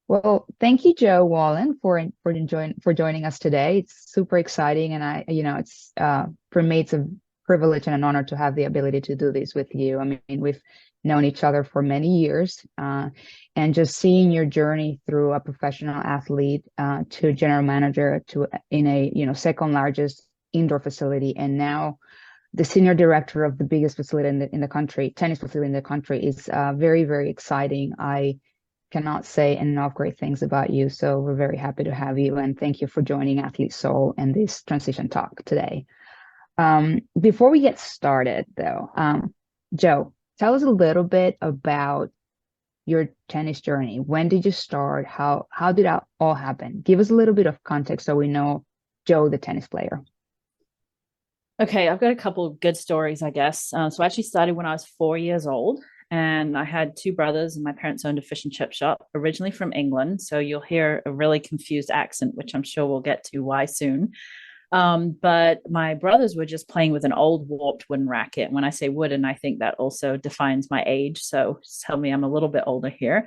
Well, thank you, Joe Wallen, for joining us today. It's super exciting, and it's for me, it's a privilege and an honor to have the ability to do this with you. I mean, we've known each other for many years, and just seeing your journey through a professional athlete to general manager to in a second largest indoor facility, and now the senior director of the biggest facility in the country, tennis facility in the country, is very, very exciting. I cannot say enough great things about you. So we're very happy to have you. And thank you for joining Athlete Soul and this transition talk today. Before we get started, though, Joe, tell us a little bit about your tennis journey. When did you start? How did that all happen? Give us a little bit of context so we know Joe, the tennis player. Okay, I've got a couple of good stories, I guess. So I actually started when I was 4 years old, and I had two brothers, and my parents owned a fish and chip shop, originally from England. So you'll hear a really confused accent, which I'm sure we'll get to why soon. But my brothers were just playing with an old warped wooden racket. When I say wooden, I think that also defines my age. So just tell me I'm a little bit older here.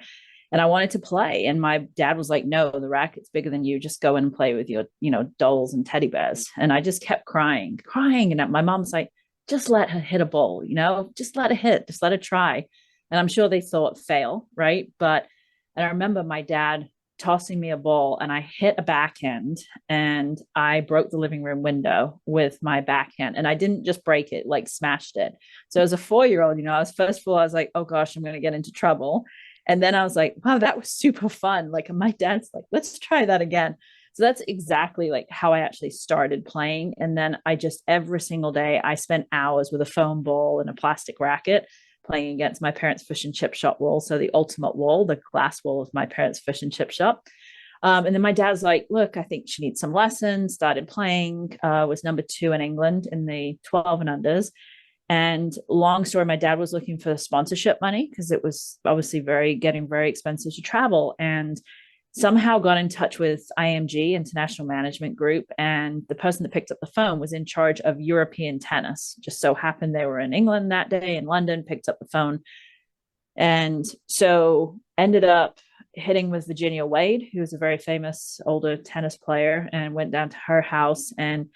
And I wanted to play. And my dad was like, no, the racket's bigger than you. Just go in and play with your, dolls and teddy bears. And I just kept crying, crying. And my mom's like, just let her hit a ball, just let her hit, just let her try. And I'm sure they thought fail, right? And I remember my dad tossing me a ball and I hit a backhand and I broke the living room window with my backhand. And I didn't just break it, like smashed it. So as a 4 year old, I was first of all, I was like, oh gosh, I'm going to get into trouble. And then I was like, wow, that was super fun. Like, my dad's like, let's try that again. So that's exactly like how I actually started playing. And then I just every single day I spent hours with a foam ball and a plastic racket playing against my parents' fish and chip shop wall. So the ultimate wall, the glass wall of my parents' fish and chip shop. And then my dad's like, look, I think she needs some lessons, started playing, was number two in England in the 12 and unders. And long story, my dad was looking for sponsorship money because it was obviously getting very expensive to travel. And somehow got in touch with IMG, International Management Group. And the person that picked up the phone was in charge of European tennis. Just so happened they were in England that day, in London, picked up the phone. And so ended up hitting with Virginia Wade, who was a very famous older tennis player, and went down to her house. And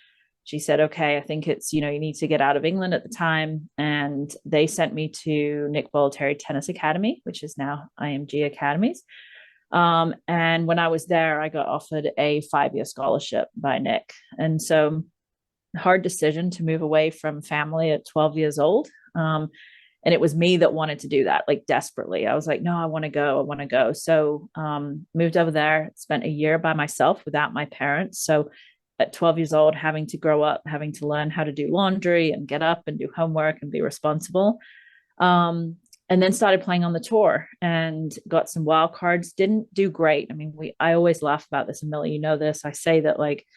she said, okay, I think it's, you need to get out of England at the time. And they sent me to Nick Bollettieri Tennis Academy, which is now IMG Academies. And when I was there, I got offered a 5-year scholarship by Nick. And so hard decision to move away from family at 12 years old. And it was me that wanted to do that, like desperately. I was like, no, I want to go. I want to go. So moved over there, spent a year by myself without my parents. So at 12 years old, having to grow up, having to learn how to do laundry and get up and do homework and be responsible. And then started playing on the tour and got some wild cards. Didn't do great. I mean, I always laugh about this, Amelia, this. I say that, like,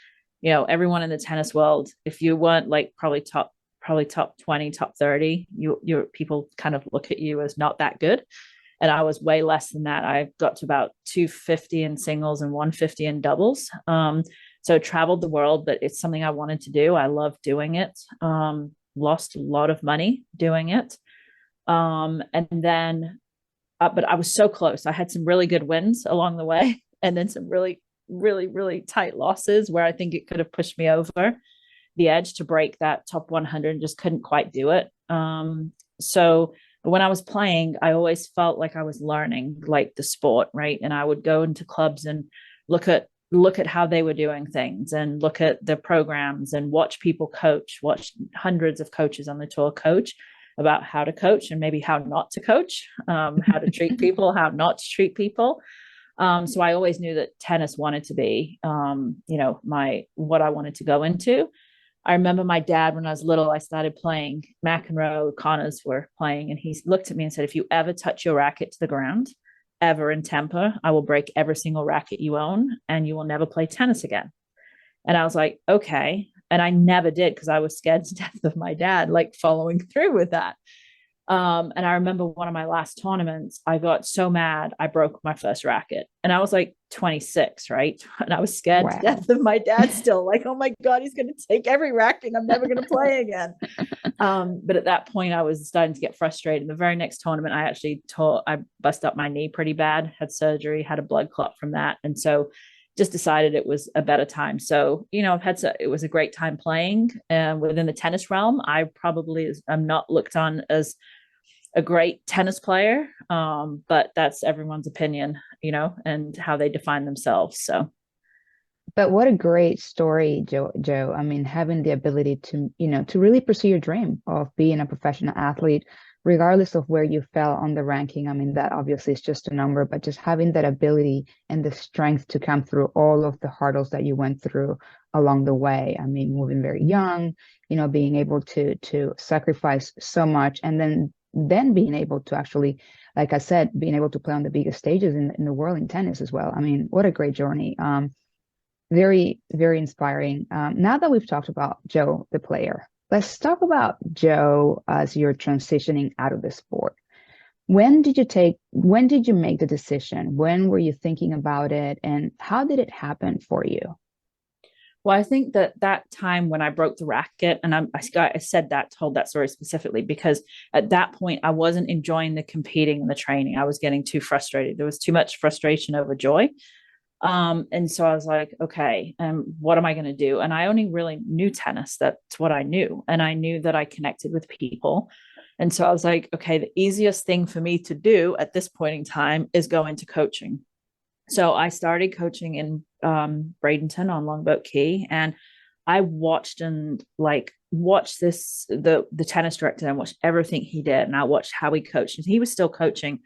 everyone in the tennis world, if you weren't like probably top 20, top 30, your people kind of look at you as not that good. And I was way less than that. I got to about 250 in singles and 150 in doubles. So traveled the world, but it's something I wanted to do. I love doing it. Lost a lot of money doing it. And then, but I was so close. I had some really good wins along the way, and then some really, really, really tight losses where I think it could have pushed me over the edge to break that top 100 and just couldn't quite do it. So when I was playing, I always felt like I was learning like the sport, right? And I would go into clubs and look at how they were doing things and look at the programs and watch people coach, watch hundreds of coaches on the tour coach about how to coach and maybe how not to coach, how to treat people, how not to treat people. So I always knew that tennis wanted to be, what I wanted to go into. I remember my dad, when I was little, I started playing. McEnroe, Connors were playing, and he looked at me and said, if you ever touch your racket to the ground, ever in temper, I will break every single racket you own and you will never play tennis again. And I was like, okay. And I never did because I was scared to death of my dad, like following through with that. And I remember one of my last tournaments, I got so mad, I broke my first racket. And I was like 26, right? And I was scared to Wow. death of my dad still, like, oh my God, he's going to take every racket and I'm never going to play again. But at that point, I was starting to get frustrated. The very next tournament, I busted up my knee pretty bad, had surgery, had a blood clot from that. And so just decided it was a better time. So, it was a great time playing within the tennis realm. I probably am not looked on as a great tennis player, but that's everyone's opinion, and how they define themselves. So But what a great story, Joe. I mean, having the ability to, to really pursue your dream of being a professional athlete, regardless of where you fell on the ranking. I mean, that obviously is just a number, but just having that ability and the strength to come through all of the hurdles that you went through along the way. I mean, moving very young, being able to sacrifice so much, and then being able to actually, like I said, being able to play on the biggest stages in the world in tennis as well. I mean, what a great journey. Very, very inspiring. Now that we've talked about Joe, the player, let's talk about Joe as you're transitioning out of the sport. When did you make the decision? When were you thinking about it? And how did it happen for you? well, I think that time when I broke the racket, and I said that, told that story specifically because at that point I wasn't enjoying the competing and the training. I was getting too frustrated. There was too much frustration over joy. And so I was like, okay, what am I going to do? And I only really knew tennis. That's what I knew. And I knew that I connected with people. And so I was like, okay, the easiest thing for me to do at this point in time is go into coaching. So I started coaching in Bradenton on Longboat Key, and I watched the tennis director and watched everything he did, and I watched how he coached. And he was still coaching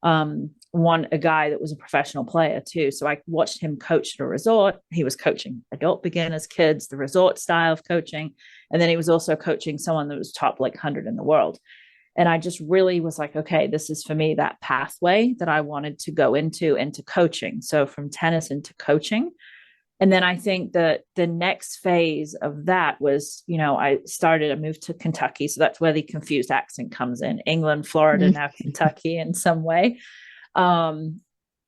a guy that was a professional player too. So I watched him coach at a resort. He was coaching adult beginners, kids, the resort style of coaching, and then he was also coaching someone that was top like 100 in the world. And I just really was like, okay, this is for me that pathway that I wanted to go into coaching. So from tennis into coaching. And then I think that the next phase of that was, I moved to Kentucky. So that's where the confused accent comes in. England, Florida, now Kentucky in some way. Um,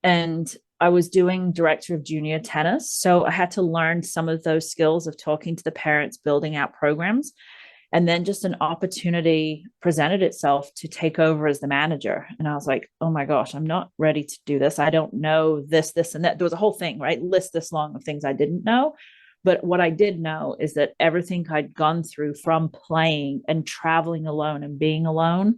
and I was doing director of junior tennis. So I had to learn some of those skills of talking to the parents, building out programs. And then just an opportunity presented itself to take over as the manager. And I was like, oh my gosh, I'm not ready to do this. I don't know this, and that. There was a whole thing, right? List this long of things I didn't know. But what I did know is that everything I'd gone through from playing and traveling alone and being alone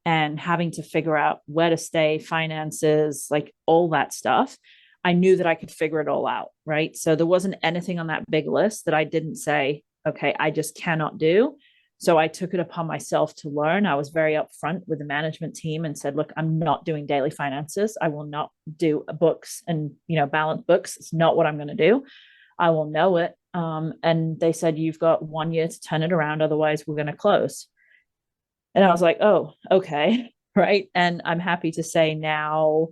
and having to figure out where to stay, finances, like all that stuff, I knew that I could figure it all out. Right. So there wasn't anything on that big list that I didn't say, okay, I just cannot do. So I took it upon myself to learn. I was very upfront with the management team and said, look, I'm not doing daily finances. I will not do books and, balance books. It's not what I'm going to do. I will know it. And they said, you've got 1 year to turn it around. Otherwise, we're going to close. And I was like, oh, okay. Right. And I'm happy to say now,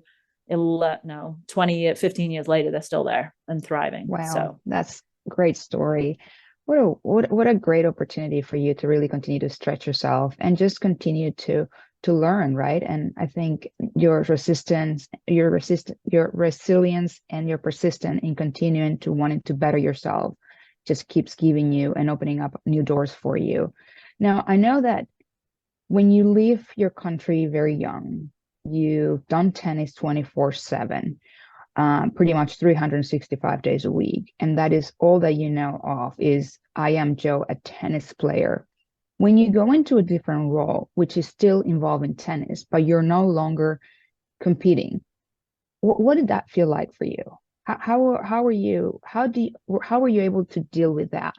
15 years later, they're still there and thriving. Wow, So that's a great story. What a great opportunity for you to really continue to stretch yourself and just continue to learn, right? And I think your resilience and your persistence in continuing to wanting to better yourself just keeps giving you and opening up new doors for you. Now, I know that when you leave your country very young, you've done tennis 24/7, pretty much 365 days a week. And that is all that you know of is I am Joe, a tennis player. When you go into a different role, which is still involving tennis, but you're no longer competing, what did that feel like for you? How are you? How were you able to deal with that?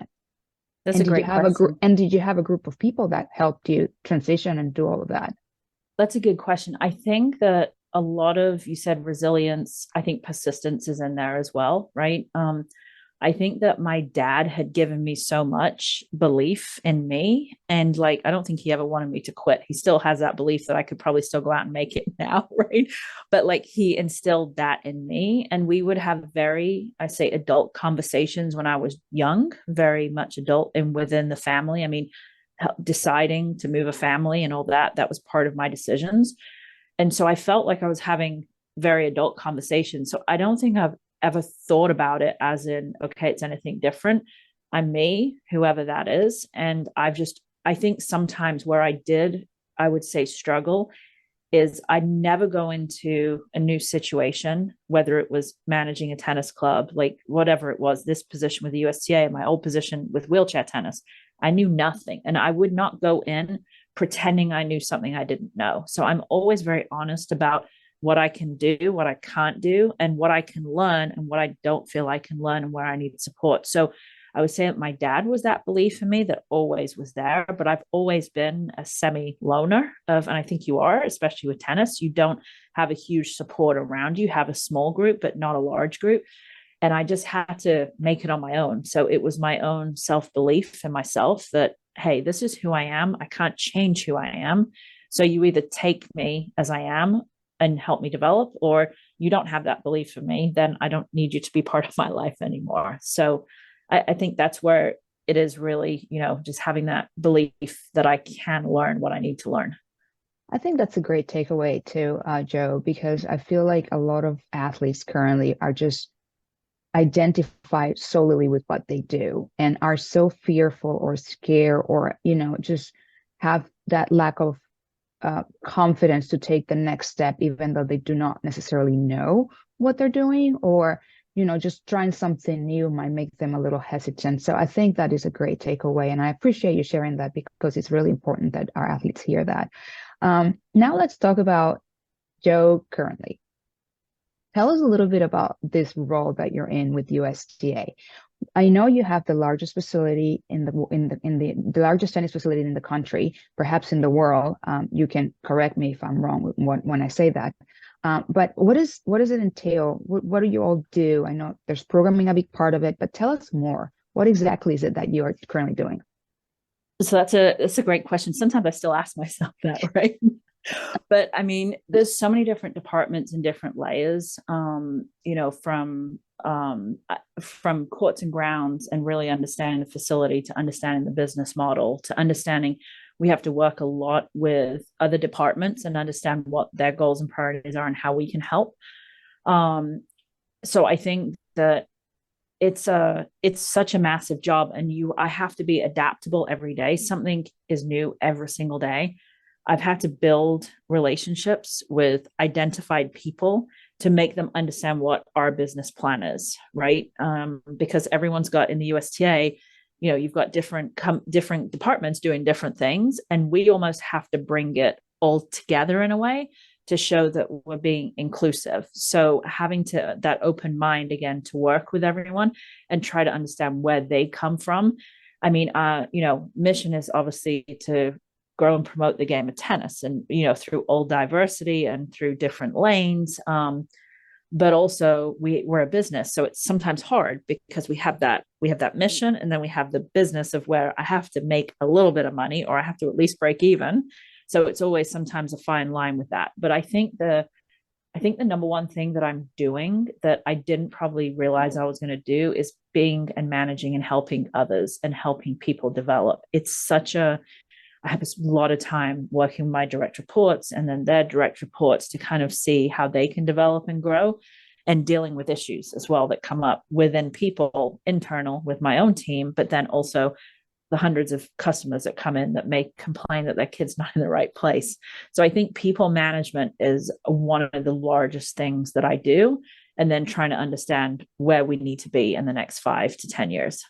that's And a did you great have a group? question. And did you have a group of people that helped you transition and do all of that? That's a good question. I think that a lot of, you said resilience, I think persistence is in there as well, right? I think that my dad had given me so much belief in me. And like, I don't think he ever wanted me to quit. He still has that belief that I could probably still go out and make it now, right? But like, he instilled that in me. And we would have I say, adult conversations when I was young, very much adult and within the family. I mean, deciding to move a family and all that. That was part of my decisions. And so I felt like I was having very adult conversations. So I don't think I've ever thought about it as in, okay, it's anything different. I'm me, whoever that is. And I think sometimes where I would say struggle is I'd never go into a new situation, whether it was managing a tennis club, like whatever it was, this position with the USTA, my old position with wheelchair tennis. I knew nothing. And I would not go in pretending I knew something I didn't know. So I'm always very honest about what I can do, what I can't do, and what I can learn and what I don't feel I can learn and where I need support. So I would say that my dad was that belief in me that always was there, but I've always been a semi loner and I think you are, especially with tennis. You don't have a huge support around you, have a small group, but not a large group. And I just had to make it on my own. So it was my own self-belief in myself that, hey, this is who I am. I can't change who I am. So you either take me as I am and help me develop, or you don't have that belief in me, then I don't need you to be part of my life anymore. So I think that's where it is really, just having that belief that I can learn what I need to learn. I think that's a great takeaway too, Joe, because I feel like a lot of athletes currently are just identified solely with what they do and are so fearful or scared or, just have that lack of confidence to take the next step, even though they do not necessarily know what they're doing, or just trying something new might make them a little hesitant. So I think that is a great takeaway, and I appreciate you sharing that because it's really important that our athletes hear that. Now let's talk about Joe currently. Tell us a little bit about this role that you're in with USTA. I know you have the largest facility the largest tennis facility in the country, perhaps in the world. You can correct me if I'm wrong when I say that. But what does it entail? What do you all do? I know there's programming a big part of it, but tell us more. What exactly is it that you are currently doing? So that's a great question. Sometimes I still ask myself that, right? But I mean, there's so many different departments and different layers, from courts and grounds and really understanding the facility to understanding the business model to understanding we have to work a lot with other departments and understand what their goals and priorities are and how we can help. So I think that it's such a massive job, and I have to be adaptable every day. Something is new every single day. I've had to build relationships with identified people to make them understand what our business plan is, right? Because everyone's got in the USTA, you've got different departments doing different things, and we almost have to bring it all together in a way to show that we're being inclusive. So having that open mind again to work with everyone and try to understand where they come from. I mean, mission is obviously to grow and promote the game of tennis and through all diversity and through different lanes, but also we're a business, so it's sometimes hard because we have that mission, and then we have the business of where I have to make a little bit of money or I have to at least break even. So it's always sometimes a fine line with that. But I think the number one thing that I'm doing that I didn't probably realize I was going to do is being and managing and helping others and helping people develop. I have a lot of time working with my direct reports and then their direct reports to kind of see how they can develop and grow, and dealing with issues as well that come up within people internal with my own team, but then also the hundreds of customers that come in that may complain that their kid's not in the right place. So I think people management is one of the largest things that I do, and then trying to understand where we need to be in the next 5 to 10 years.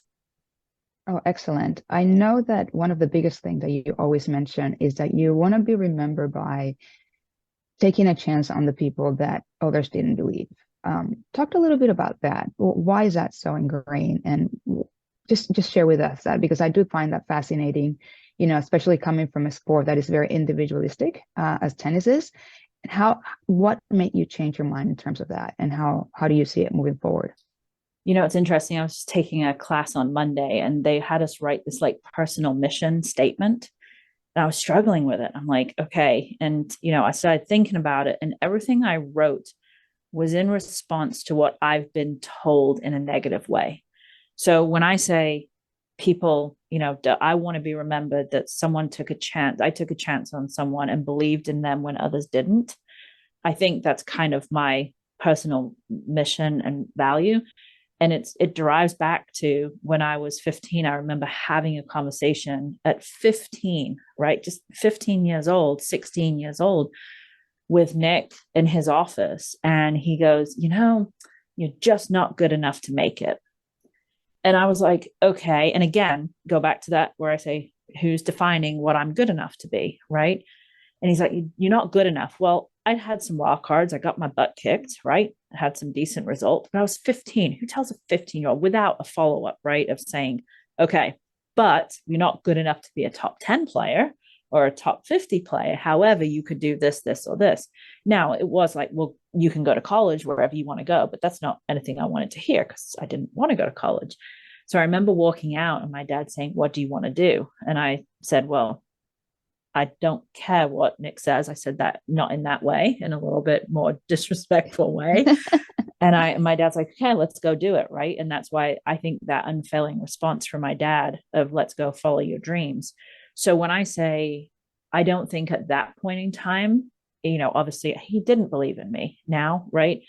Oh, excellent. I know that one of the biggest things that you always mention is that you want to be remembered by taking a chance on the people that others didn't believe. Talk a little bit about that. Why is that so ingrained? And just share with us that, because I do find that fascinating, especially coming from a sport that is very individualistic, as tennis is. What made you change your mind in terms of that? And how do you see it moving forward? It's interesting. I was taking a class on Monday and they had us write this like personal mission statement. And I was struggling with it. I'm like, okay. And, I started thinking about it, and everything I wrote was in response to what I've been told in a negative way. So when I say people, I want to be remembered that someone took a chance. I took a chance on someone and believed in them when others didn't. I think that's kind of my personal mission and value. And it derives back to when I was 15. I remember having a conversation at 15, right? Just 15 years old, 16 years old, with Nick in his office. And he goes, you're just not good enough to make it. And I was like, okay. And again, go back to that where I say, who's defining what I'm good enough to be, right? And he's like, you're not good enough. Well, I'd had some wild cards. I got my butt kicked, right? I had some decent results, but I was 15. Who tells a 15-year-old without a follow-up, right? Of saying, okay, but you're not good enough to be a top 10 player or a top 50 player. However, you could do this, this, or this. Now, it was like, well, you can go to college wherever you want to go, but that's not anything I wanted to hear because I didn't want to go to college. So I remember walking out and my dad saying, what do you want to do? And I said, well, I don't care what Nick says. I said that not in that way, in a little bit more disrespectful way. And my dad's like, okay, let's go do it. Right. And that's why I think that unfailing response from my dad of let's go follow your dreams. So when I say, I don't think at that point in time, obviously he didn't believe in me now. Right.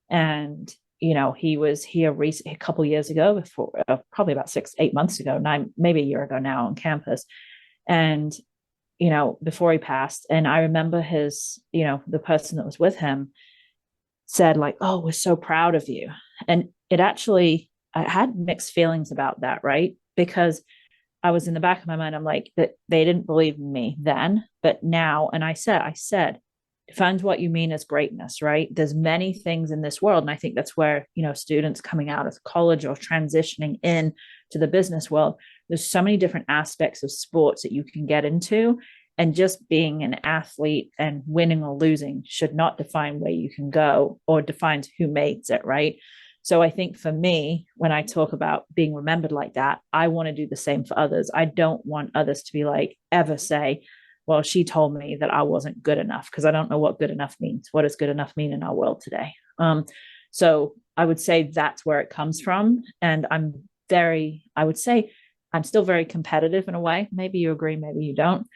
And, he was here a couple of years ago before, probably about 8 months ago, maybe a year ago now on campus. And, before he passed. And I remember the person that was with him said like, oh, we're so proud of you. And I had mixed feelings about that, right? Because I was in the back of my mind, I'm like, that they didn't believe in me then, but now, and I said, defines what you mean as greatness, right? There's many things in this world. And I think that's where, students coming out of college or transitioning in to the business world, there's so many different aspects of sports that you can get into. And just being an athlete and winning or losing should not define where you can go or defines who makes it, right? So I think for me, when I talk about being remembered like that, I want to do the same for others. I don't want others to be like, ever say, well, she told me that I wasn't good enough, because I don't know what good enough means. What does good enough mean in our world today? So I would say that's where it comes from. And I would say I'm still very competitive in a way. Maybe you agree, maybe you don't.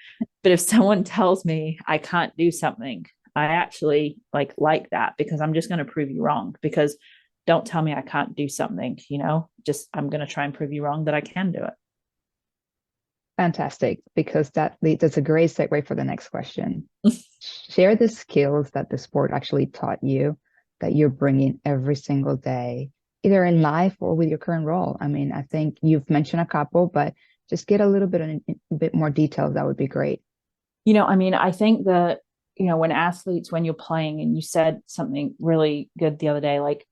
But if someone tells me I can't do something, I actually like that, because I'm just going to prove you wrong. Because don't tell me I can't do something, just I'm going to try and prove you wrong that I can do it. Fantastic, because that's a great segue for the next question. Share the skills that the sport actually taught you that you're bringing every single day, either in life or with your current role. I mean, I think you've mentioned a couple, but just get a bit more details. That would be great. I think that, when you're playing, and you said something really good the other day, like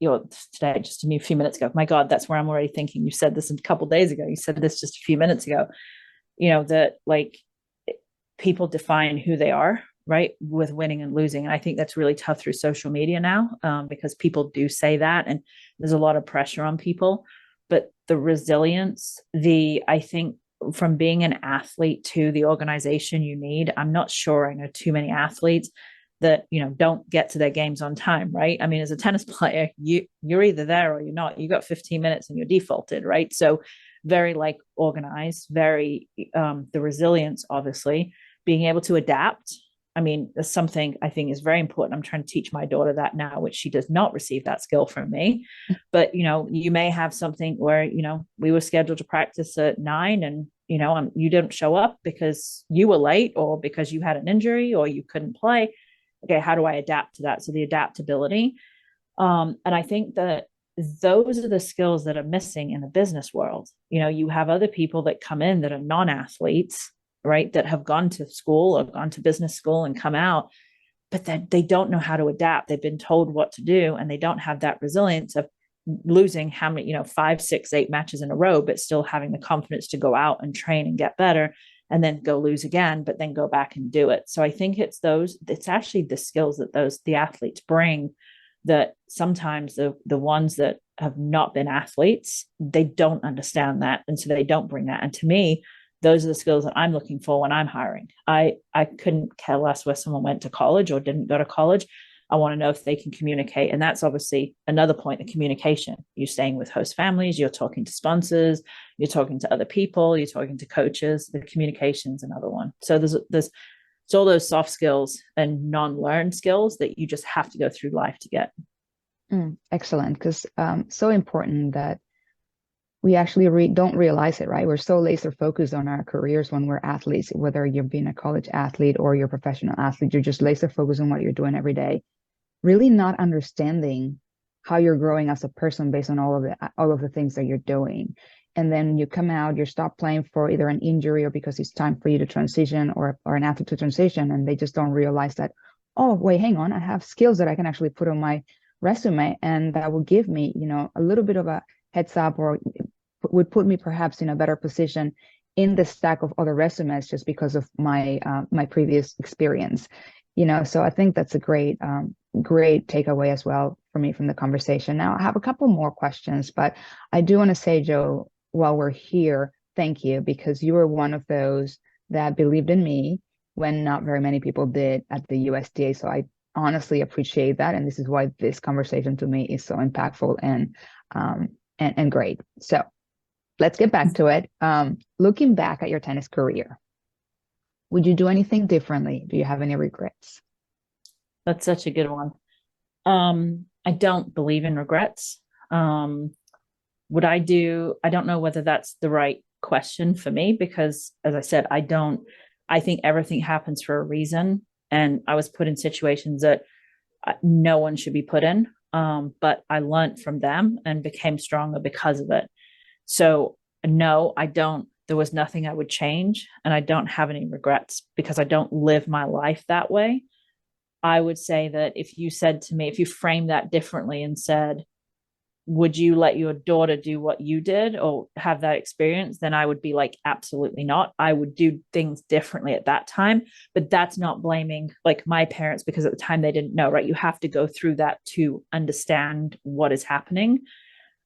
today, just a few minutes ago, my God, that's where I'm already thinking. You said this a couple of days ago. You said this just a few minutes ago, that like people define who they are, right, with winning and losing. And I think that's really tough through social media now, because people do say that, and there's a lot of pressure on people. But the resilience, I think from being an athlete to the organization you need, I'm not sure I know too many athletes that, don't get to their games on time, right? I mean, as a tennis player, you're either there or you're not. You got 15 minutes and you're defaulted, right? So very organized, very the resilience, obviously, being able to adapt. I mean, that's something I think is very important. I'm trying to teach my daughter that now, which she does not receive that skill from me. But, you may have something where, we were scheduled to practice at 9 and, you didn't show up because you were late or because you had an injury or you couldn't play. Okay, how do I adapt to that? So the adaptability. And I think that those are the skills that are missing in the business world. You have other people that come in that are non-athletes, right, that have gone to school or gone to business school and come out, but that they don't know how to adapt. They've been told what to do, and they don't have that resilience of losing how many, 5, 6, 8 matches in a row, but still having the confidence to go out and train and get better, and then go lose again, but then go back and do it. So I think it's actually the skills that the athletes bring, that sometimes the ones that have not been athletes, they don't understand that. And so they don't bring that. And to me, those are the skills that I'm looking for when I'm hiring. I couldn't care less where someone went to college or didn't go to college. I want to know if they can communicate. And that's obviously another point of communication. You're staying with host families, you're talking to sponsors, you're talking to other people, you're talking to coaches. The communication's another one. So there's it's all those soft skills and non-learned skills that you just have to go through life to get. Excellent, because so important that we actually don't realize it, right? We're so laser focused on our careers when we're athletes, whether you're being a college athlete or you're a professional athlete, you're just laser focused on what you're doing every day, really not understanding how you're growing as a person based on all of the things that you're doing. And then you come out, you stop playing for either an injury or because it's time for you to transition or an athlete to transition, and they just don't realize that, oh, wait, hang on, I have skills that I can actually put on my resume, and that will give me, a little bit of a heads up, or would put me perhaps in a better position in the stack of other resumes just because of my previous experience. So I think that's a great takeaway as well for me from the conversation. Now I have a couple more questions, but I do want to say, Joe, while we're here, thank you, because you were one of those that believed in me when not very many people did at the USDA. So I honestly appreciate that, and this is why this conversation to me is so impactful and great. So let's get back to it. Looking back at your tennis career, would you do anything differently? Do you have any regrets? That's such a good one. I don't believe in regrets. I don't know whether that's the right question for me, because as I said, I think everything happens for a reason. And I was put in situations that no one should be put in. But I learned from them and became stronger because of it. So no, I don't. There was nothing I would change, and I don't have any regrets because I don't live my life that way. I would say that if you said to me, if you framed that differently and said, would you let your daughter do what you did or have that experience? Then I would be like, absolutely not. I would do things differently at that time. But that's not blaming like my parents, because at the time they didn't know, right? You have to go through that to understand what is happening.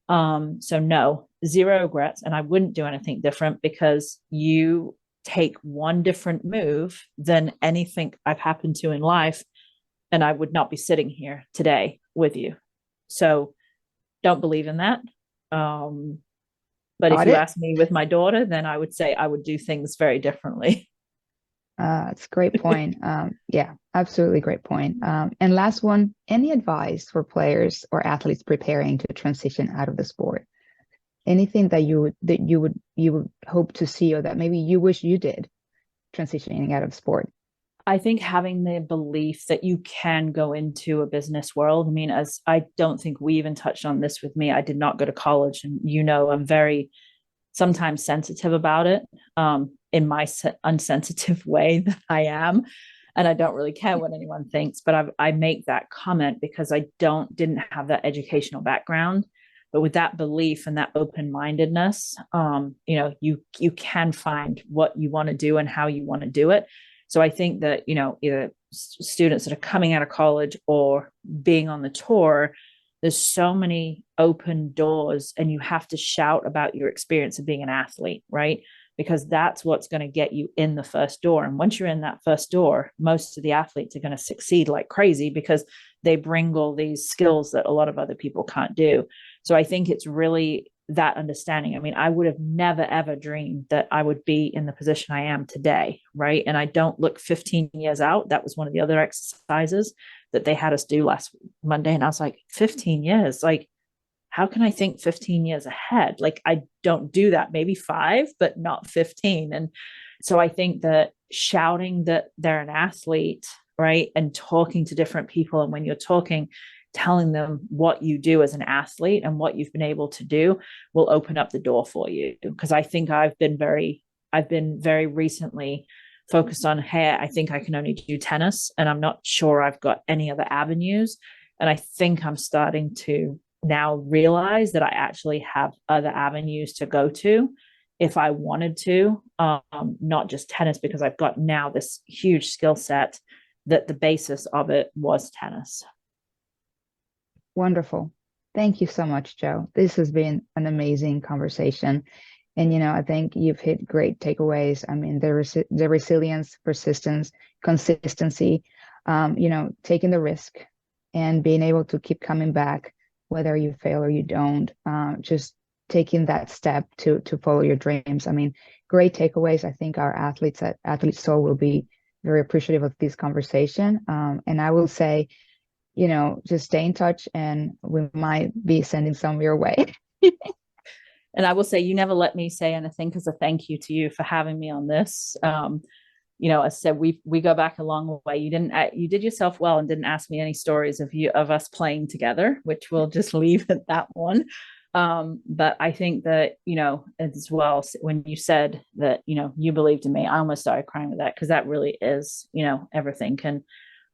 So no, zero regrets. And I wouldn't do anything different, because you take one different move than anything I've happened to in life, and I would not be sitting here today with you. So don't believe in that. But if Got you it. ask me with my daughter, then I would say I would do things very differently. It's a great point. Yeah, absolutely great point. And last one, any advice for players or athletes preparing to transition out of the sport? Anything that you would hope to see, or that maybe you wish you did transitioning out of sport? I think having the belief that you can go into a business world. I mean, as I don't think we even touched on this with me, I did not go to college, and I'm very sometimes sensitive about it, in my unsensitive way that I am. And I don't really care what anyone thinks, but I make that comment because I didn't have that educational background. But with that belief and that open-mindedness, you can find what you want to do and how you want to do it. So I think that, either students that are coming out of college or being on the tour, there's so many open doors, and you have to shout about your experience of being an athlete, right? Because that's what's going to get you in the first door. And once you're in that first door, most of the athletes are going to succeed like crazy because they bring all these skills that a lot of other people can't do. So I think it's really that understanding. I mean, I would have never, ever dreamed that I would be in the position I am today, right? And I don't look 15 years out. That was one of the other exercises that they had us do last Monday. And I was like, 15 years, like, how can I think 15 years ahead? Like, I don't do that, maybe 5, but not 15. And so I think that shouting that they're an athlete, right? And talking to different people. And when you're talking, telling them what you do as an athlete and what you've been able to do will open up the door for you. Because I think I've been very recently focused on, hey, I think I can only do tennis, and I'm not sure I've got any other avenues. And I think I'm starting to now realize that I actually have other avenues to go to if I wanted to, not just tennis, because I've got now this huge skill set that the basis of it was tennis. Wonderful. Thank you so much, Joe. This has been an amazing conversation. And, I think you've hit great takeaways. I mean, the resilience, persistence, consistency, taking the risk, and being able to keep coming back, whether you fail or you don't, just taking that step to follow your dreams. I mean, great takeaways. I think our athletes at Athlete Soul will be very appreciative of this conversation. And I will say, just stay in touch and we might be sending some your way. And I will say, you never let me say anything as a thank you to you for having me on this. I said we go back a long way. You did yourself well and didn't ask me any stories of us playing together, which we'll just leave at that one. But I think that, as well, when you said that, you believed in me, I almost started crying with that, because that really is, everything. And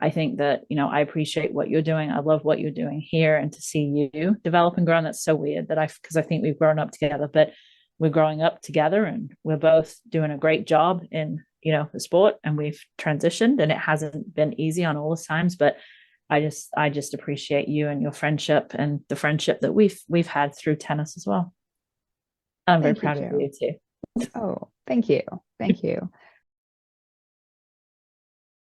I think that, I appreciate what you're doing. I love what you're doing here, and to see you develop and grow. And that's so weird because I think we've grown up together, but we're growing up together and we're both doing a great job in, the sport, and we've transitioned, and it hasn't been easy on all the times, but I just appreciate you and your friendship and the friendship that we've had through tennis as well. I'm very proud of you too. Oh, thank you. Thank you.